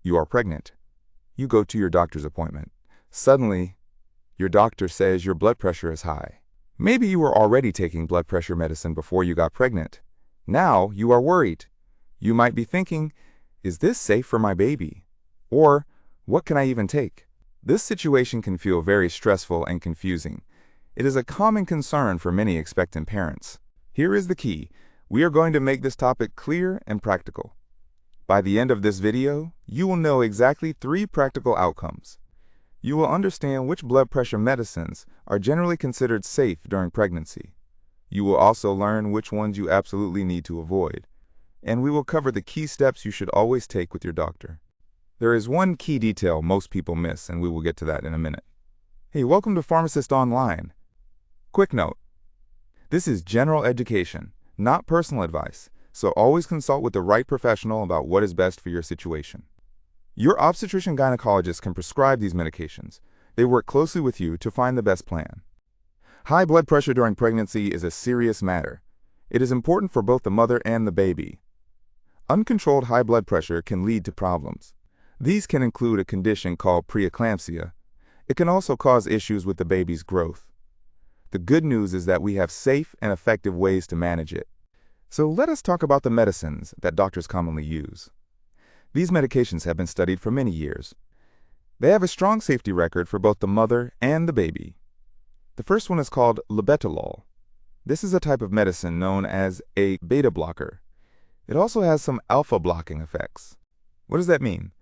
You are pregnant. You go to your doctor's appointment. Suddenly, your doctor says your blood pressure is high. Maybe you were already taking blood pressure medicine before you got pregnant. Now you are worried. You might be thinking, is this safe for my baby? Or, what can I even take? This situation can feel very stressful and confusing. It is a common concern for many expectant parents. Here is the key. We are going to make this topic clear and practical. By the end of this video, you will know exactly 3 practical outcomes. You will understand which blood pressure medicines are generally considered safe during pregnancy. You will also learn which ones you absolutely need to avoid. And we will cover the key steps you should always take with your doctor. There is one key detail most people miss, and we will get to that in a minute. Hey, welcome to Pharmacist Online. Quick note. This is general education, not personal advice, so always consult with the right professional about what is best for your situation. Your obstetrician-gynecologist can prescribe these medications. They work closely with you to find the best plan. High blood pressure during pregnancy is a serious matter. It is important for both the mother and the baby. Uncontrolled high blood pressure can lead to problems. These can include a condition called preeclampsia. It can also cause issues with the baby's growth. The good news is that we have safe and effective ways to manage it. So let us talk about the medicines that doctors commonly use. These medications have been studied for many years. They have a strong safety record for both the mother and the baby. The first one is called Labetalol. This is a type of medicine known as a beta blocker. It also has some alpha blocking effects. What does that mean?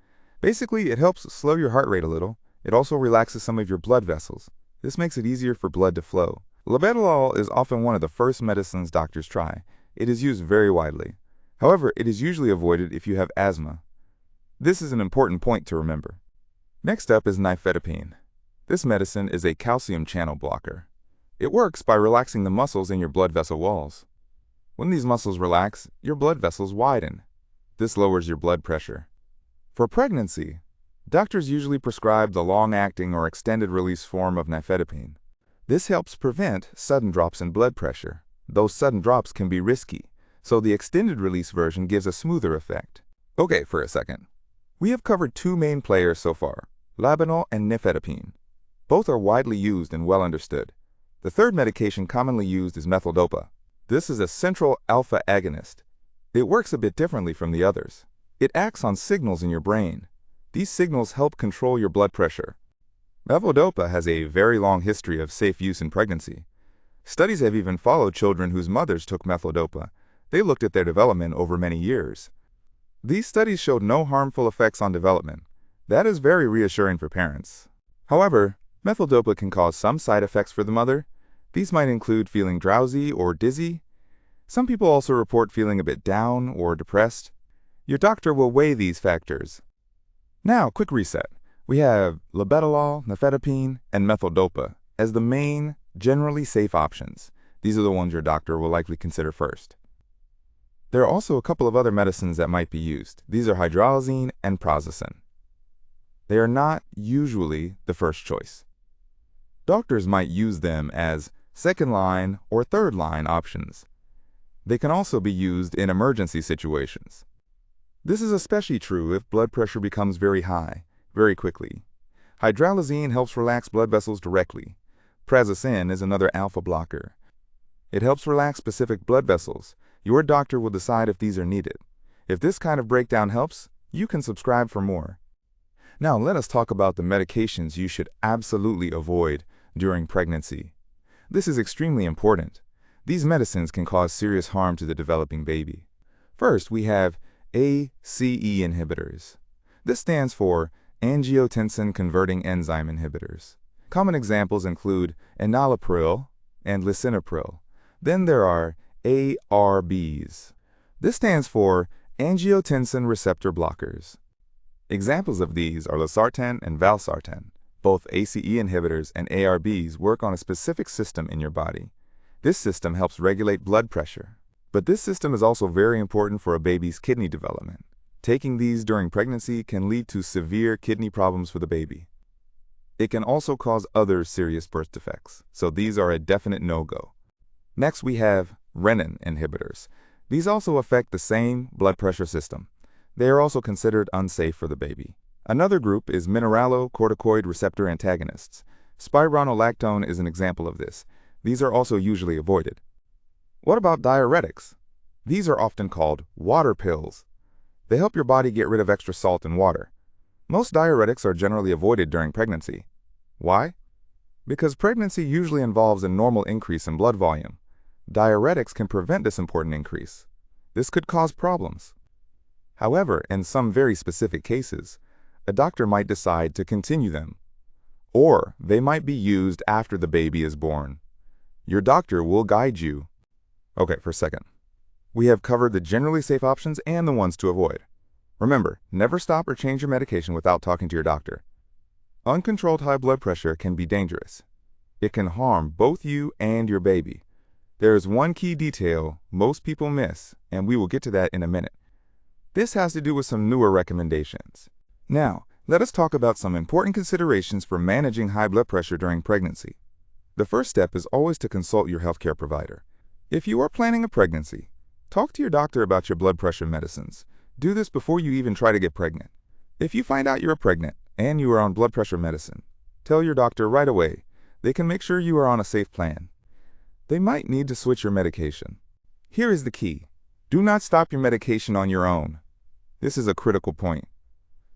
Basically, it helps slow your heart rate a little. It also relaxes some of your blood vessels. This makes it easier for blood to flow. Labetalol is often one of the first medicines doctors try. It is used very widely. However, it is usually avoided if you have asthma. This is an important point to remember. Next up is Nifedipine. This medicine is a calcium channel blocker. It works by relaxing the muscles in your blood vessel walls. When these muscles relax, your blood vessels widen. This lowers your blood pressure. For pregnancy, doctors usually prescribe the long-acting or extended-release form of Nifedipine. This helps prevent sudden drops in blood pressure. Those sudden drops can be risky, so the extended-release version gives a smoother effect. Okay, for a second. We have covered 2 main players so far, Labetalol and Nifedipine. Both are widely used and well understood. The third medication commonly used is methyldopa. This is a central alpha agonist. It works a bit differently from the others. It acts on signals in your brain. These signals help control your blood pressure. Methyldopa has a very long history of safe use in pregnancy. Studies have even followed children whose mothers took methyldopa. They looked at their development over many years. These studies showed no harmful effects on development. That is very reassuring for parents. However, methyldopa can cause some side effects for the mother. These might include feeling drowsy or dizzy. Some people also report feeling a bit down or depressed. Your doctor will weigh these factors. Now, quick reset. We have Labetalol, Nifedipine, and methyldopa as the main, generally safe options. These are the ones your doctor will likely consider first. There are also a couple of other medicines that might be used. These are hydralazine and prazosin. They are not usually the first choice. Doctors might use them as second-line or third-line options. They can also be used in emergency situations. This is especially true if blood pressure becomes very high, very quickly. Hydralazine helps relax blood vessels directly. Prazosin is another alpha blocker. It helps relax specific blood vessels. Your doctor will decide if these are needed. If this kind of breakdown helps, you can subscribe for more. Now let us talk about the medications you should absolutely avoid during pregnancy. This is extremely important. These medicines can cause serious harm to the developing baby. First, we have ACE inhibitors. This stands for angiotensin-converting enzyme inhibitors. Common examples include enalapril and lisinopril. Then there are ARBs. This stands for angiotensin receptor blockers. Examples of these are losartan and valsartan. Both ACE inhibitors and ARBs work on a specific system in your body. This system helps regulate blood pressure. But this system is also very important for a baby's kidney development. Taking these during pregnancy can lead to severe kidney problems for the baby. It can also cause other serious birth defects, so these are a definite no-go. Next, we have renin inhibitors. These also affect the same blood pressure system. They are also considered unsafe for the baby. Another group is mineralocorticoid receptor antagonists. Spironolactone is an example of this. These are also usually avoided. What about diuretics? These are often called water pills. They help your body get rid of extra salt and water. Most diuretics are generally avoided during pregnancy. Why? Because pregnancy usually involves a normal increase in blood volume. Diuretics can prevent this important increase. This could cause problems. However, in some very specific cases, a doctor might decide to continue them, or they might be used after the baby is born. Your doctor will guide you. Okay, for a second. We have covered the generally safe options and the ones to avoid. Remember, never stop or change your medication without talking to your doctor. Uncontrolled high blood pressure can be dangerous. It can harm both you and your baby. There is one key detail most people miss, and we will get to that in a minute. This has to do with some newer recommendations. Now, let us talk about some important considerations for managing high blood pressure during pregnancy. The first step is always to consult your healthcare provider. If you are planning a pregnancy, talk to your doctor about your blood pressure medicines. Do this before you even try to get pregnant. If you find out you are pregnant and you are on blood pressure medicine, tell your doctor right away. They can make sure you are on a safe plan. They might need to switch your medication. Here is the key. Do not stop your medication on your own. This is a critical point.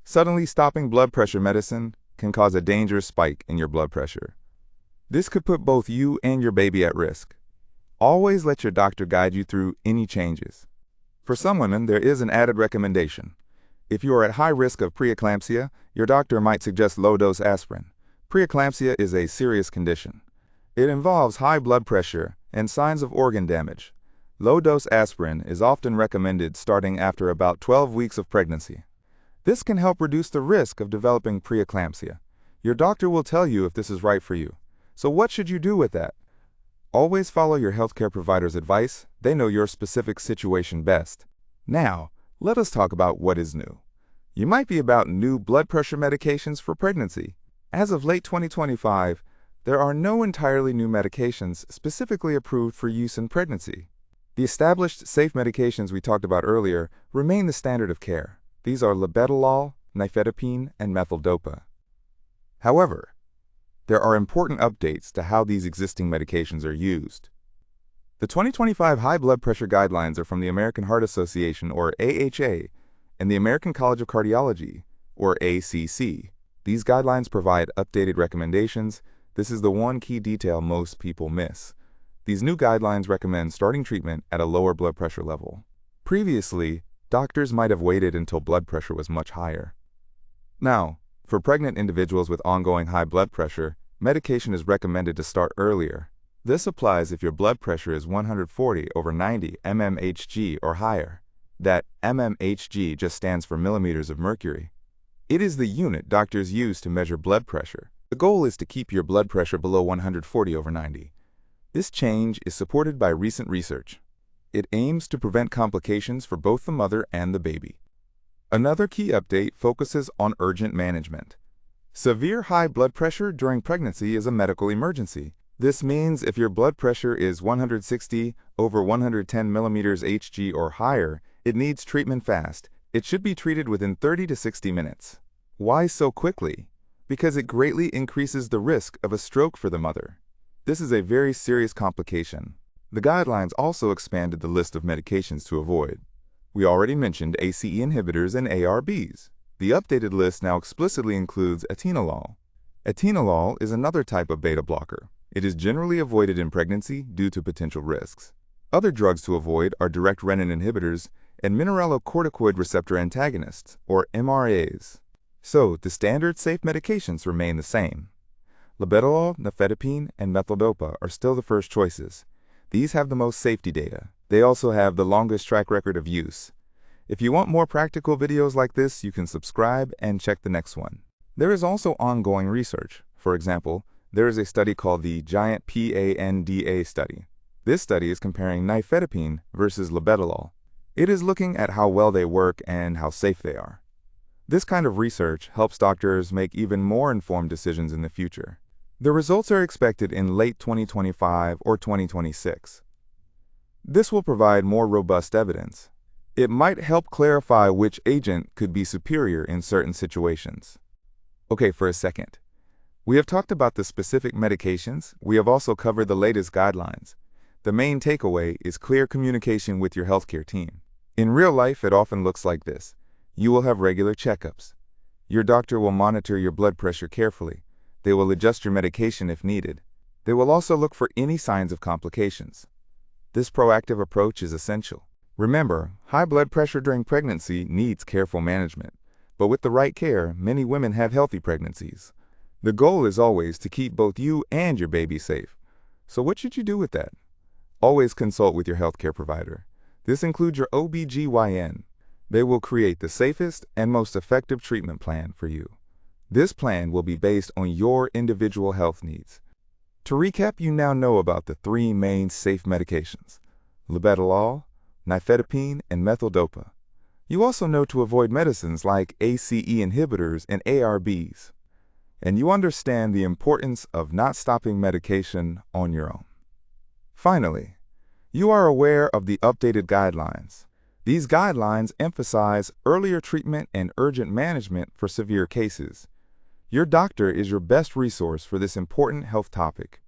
Suddenly stopping blood pressure medicine can cause a dangerous spike in your blood pressure. This could put both you and your baby at risk. Always let your doctor guide you through any changes. For some women, there is an added recommendation. If you are at high risk of preeclampsia, your doctor might suggest low-dose aspirin. Preeclampsia is a serious condition. It involves high blood pressure and signs of organ damage. Low-dose aspirin is often recommended starting after about 12 weeks of pregnancy. This can help reduce the risk of developing preeclampsia. Your doctor will tell you if this is right for you. So what should you do with that? Always follow your healthcare provider's advice. They know your specific situation best. Now, let us talk about what is new. You might be about new blood pressure medications for pregnancy. As of late 2025, there are no entirely new medications specifically approved for use in pregnancy. The established safe medications we talked about earlier remain the standard of care. These are Labetalol, Nifedipine, and methyldopa. However, there are important updates to how these existing medications are used. The 2025 high blood pressure guidelines are from the American Heart Association, or AHA, and the American College of Cardiology, or ACC. These guidelines provide updated recommendations. This is the one key detail most people miss. These new guidelines recommend starting treatment at a lower blood pressure level. Previously, doctors might have waited until blood pressure was much higher. Now, for pregnant individuals with ongoing high blood pressure, medication is recommended to start earlier. This applies if your blood pressure is 140/90 mmHg or higher. That mmHg just stands for millimeters of mercury. It is the unit doctors use to measure blood pressure. The goal is to keep your blood pressure below 140/90. This change is supported by recent research. It aims to prevent complications for both the mother and the baby. Another key update focuses on urgent management. Severe high blood pressure during pregnancy is a medical emergency. This means if your blood pressure is 160/110 millimeters Hg or higher, it needs treatment fast. It should be treated within 30 to 60 minutes. Why so quickly? Because it greatly increases the risk of a stroke for the mother. This is a very serious complication. The guidelines also expanded the list of medications to avoid. We already mentioned ACE inhibitors and ARBs. The updated list now explicitly includes atenolol. Atenolol is another type of beta blocker. It is generally avoided in pregnancy due to potential risks. Other drugs to avoid are direct renin inhibitors and mineralocorticoid receptor antagonists, or MRAs. So, the standard safe medications remain the same. Labetalol, Nifedipine, and methyldopa are still the first choices. These have the most safety data. They also have the longest track record of use. If you want more practical videos like this, you can subscribe and check the next one. There is also ongoing research. For example, there is a study called the Giant PANDA study. This study is comparing nifedipine versus labetalol. It is looking at how well they work and how safe they are. This kind of research helps doctors make even more informed decisions in the future. The results are expected in late 2025 or 2026. This will provide more robust evidence. It might help clarify which agent could be superior in certain situations. Okay, for a second. We have talked about the specific medications. We have also covered the latest guidelines. The main takeaway is clear communication with your healthcare team. In real life, it often looks like this. You will have regular checkups. Your doctor will monitor your blood pressure carefully. They will adjust your medication if needed. They will also look for any signs of complications. This proactive approach is essential. Remember, high blood pressure during pregnancy needs careful management. But with the right care, many women have healthy pregnancies. The goal is always to keep both you and your baby safe. So what should you do with that? Always consult with your healthcare provider. This includes your OB-GYN. They will create the safest and most effective treatment plan for you. This plan will be based on your individual health needs. To recap, you now know about the 3 main safe medications: Labetalol, Nifedipine, and methyldopa. You also know to avoid medicines like ACE inhibitors and ARBs. And you understand the importance of not stopping medication on your own. Finally, you are aware of the updated guidelines. These guidelines emphasize earlier treatment and urgent management for severe cases. Your doctor is your best resource for this important health topic.